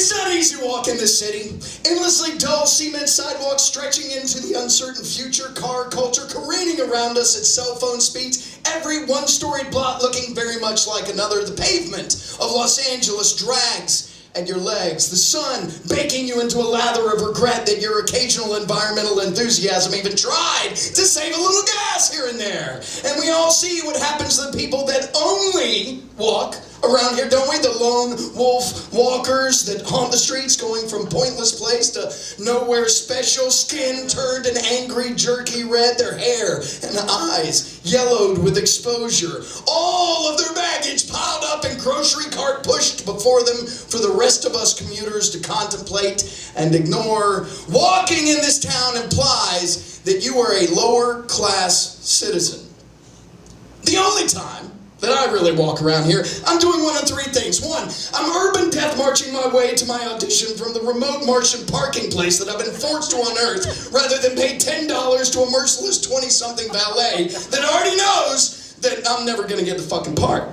It's not easy to walk in this city. Endlessly dull cement sidewalks stretching into the uncertain future, car culture careening around us at cell phone speeds, every one-story block looking very much like another. The pavement of Los Angeles drags at your legs, the sun baking you into a lather of regret that your occasional environmental enthusiasm even tried to save a little gas here and there. And we all see what happens to the people that only walk around here, don't we? The lone wolf walkers that haunt the streets, going from pointless place to nowhere special, skin turned an angry, jerky red, their hair and eyes yellowed with exposure. All of their baggage piled up and grocery cart pushed before them for the rest of us commuters to contemplate and ignore. Walking in this town implies that you are a lower class citizen. The only time that I really walk around here, I'm doing one of three things. One, I'm urban death marching my way to my audition from the remote Martian parking place that I've been forced to unearth rather than pay $10 to a merciless 20-something valet that already knows that I'm never gonna get the fucking part.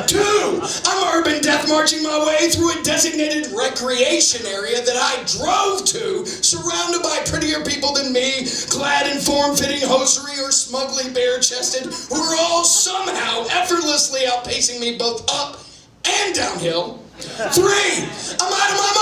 Two, I'm urban death marching my way through a designated recreation area that I drove to, surrounded by prettier people than me, clad in form-fitting hosiery or smugly bare-chested, who are all somehow effortlessly outpacing me both up and downhill. Three, I'm out of my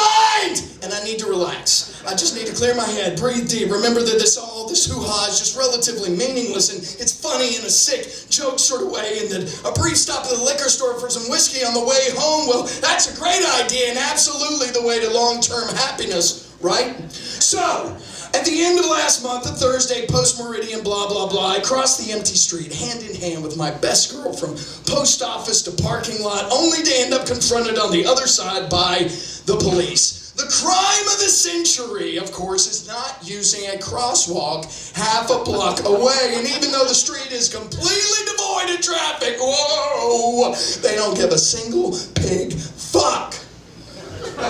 mind, and I need to relax. I just need to clear my head, breathe deep, remember that this hoo-ha is just relatively meaningless, and it's funny in a sick joke sort of way, and that a brief stop at the liquor store for some whiskey on the way home, well, that's a great idea and absolutely the way to long-term happiness, right? So, at the end of last month, a Thursday, post-meridian, blah, blah, blah, I crossed the empty street, hand in hand with my best girl from post office to parking lot, only to end up confronted on the other side by the police. The crime of the century, of course, is not using a crosswalk half a block away. And even though the street is completely devoid of traffic, whoa, they don't give a single pig fuck.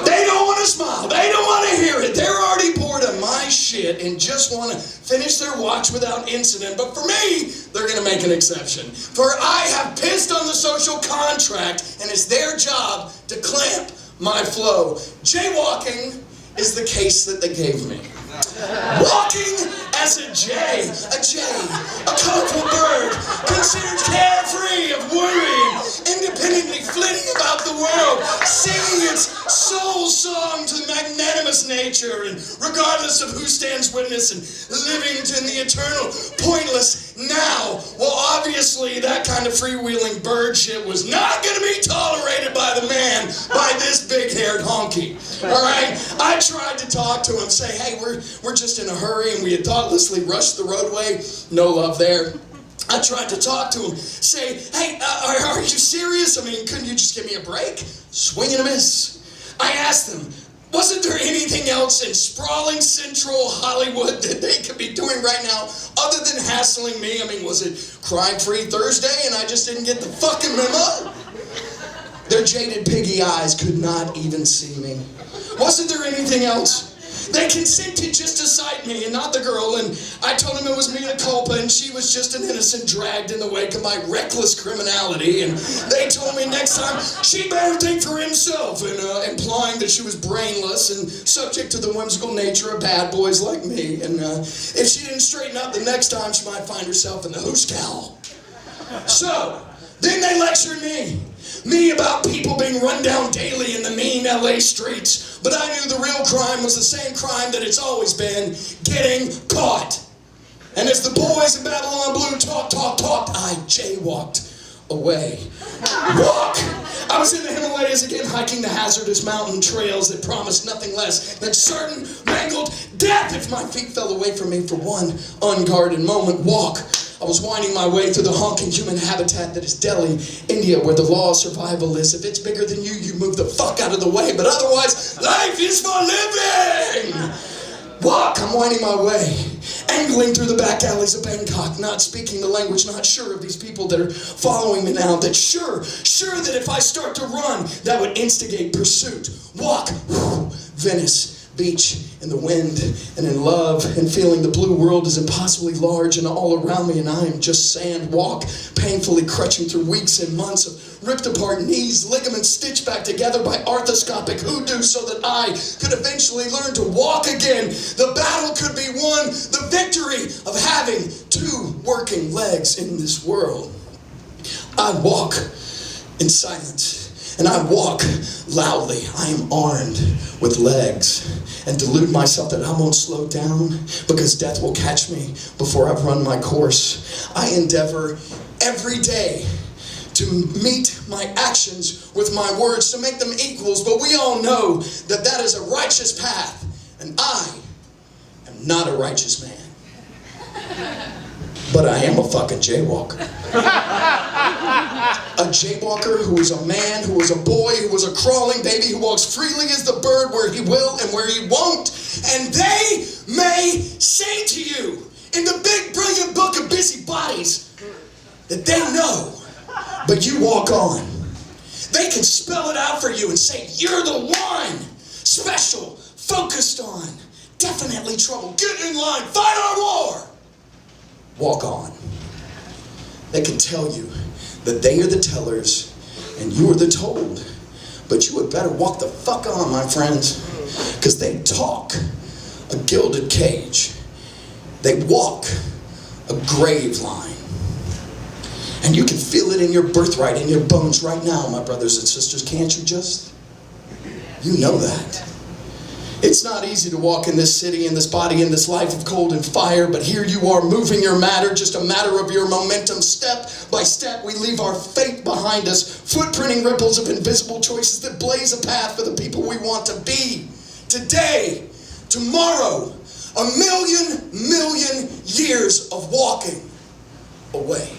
They don't want to smile. They don't want to hear it. They're already bored of my shit and just want to finish their watch without incident. But for me, they're going to make an exception. For I have pissed on the social contract, and it's their job to clamp my flow. Jaywalking is the case that they gave me. Walking as a jay, a colorful bird, considered carefree of worrying, independently flitting about the world, singing its soul song to magnanimous nature, and regardless of who stands witness, and living in the eternal pointless now. Well, obviously that kind of freewheeling bird shit was not going to be tolerated by the man, by this big-haired honky. All right? I tried to talk to him, say, hey, we're just in a hurry, and we had thoughtlessly rushed the roadway. No love there. I tried to talk to him, say, hey, are you serious? I mean, couldn't you just give me a break? Swing and a miss. I asked him, wasn't there anything else in sprawling central Hollywood that they could be doing right now other than hassling me? I mean, was it crime-free Thursday and I just didn't get the fucking memo? Their jaded piggy eyes could not even see me. Wasn't there anything else? They consented just to cite me and not the girl, and I told him it was me and culpa, and she was just an innocent dragged in the wake of my reckless criminality, and they told me next time she better think for himself, and implying that she was brainless and subject to the whimsical nature of bad boys like me, and if she didn't straighten up the next time, she might find herself in the hoosegow. So, then they lectured me about people being run down daily in the mean LA streets, but I knew the real crime was the same crime that it's always been, getting caught. And as the boys in Babylon Blue talked, I jaywalked away. Walk! I was in the Himalayas again, hiking the hazardous mountain trails that promised nothing less than certain mangled death if my feet fell away from me for one unguarded moment. Walk! I was winding my way through the honking human habitat that is Delhi, India, where the law of survival is. If it's bigger than you, you move the fuck out of the way, but otherwise, life is for living! Walk! I'm winding my way, angling through the back alleys of Bangkok, not speaking the language, not sure of these people that are following me now, that sure that if I start to run, that would instigate pursuit. Walk! Venice. Beach, in the wind, and in love, and feeling the blue world is impossibly large and all around me, and I am just sand. Walk, painfully crutching through weeks and months of ripped apart knees, ligaments stitched back together by arthroscopic hoodoo so that I could eventually learn to walk again. The battle could be won, the victory of having 2 working legs in this world. I walk in silence, and I walk loudly. I am armed with legs, and delude myself that I won't slow down because death will catch me before I've run my course. I endeavor every day to meet my actions with my words, to make them equals, but we all know that that is a righteous path, and I am not a righteous man. But I am a fucking jaywalker. A jaywalker who is a man, who is a boy, who is a crawling baby, who walks freely as the bird where he will and where he won't. And they may say to you in the big brilliant book of busybodies that they know, but you walk on. They can spell it out for you and say, you're the one, special, focused on, definitely trouble, get in line, fight our war. Walk on. They can tell you that they are the tellers and you are the told. But you had better walk the fuck on, my friends, because they talk a gilded cage. They walk a grave line. And you can feel it in your birthright, in your bones right now, my brothers and sisters. Can't you just? You know that. It's not easy to walk in this city, in this body, in this life of cold and fire, but here you are moving your matter, just a matter of your momentum. Step by step, we leave our fate behind us, footprinting ripples of invisible choices that blaze a path for the people we want to be. Today, tomorrow, a million years of walking away.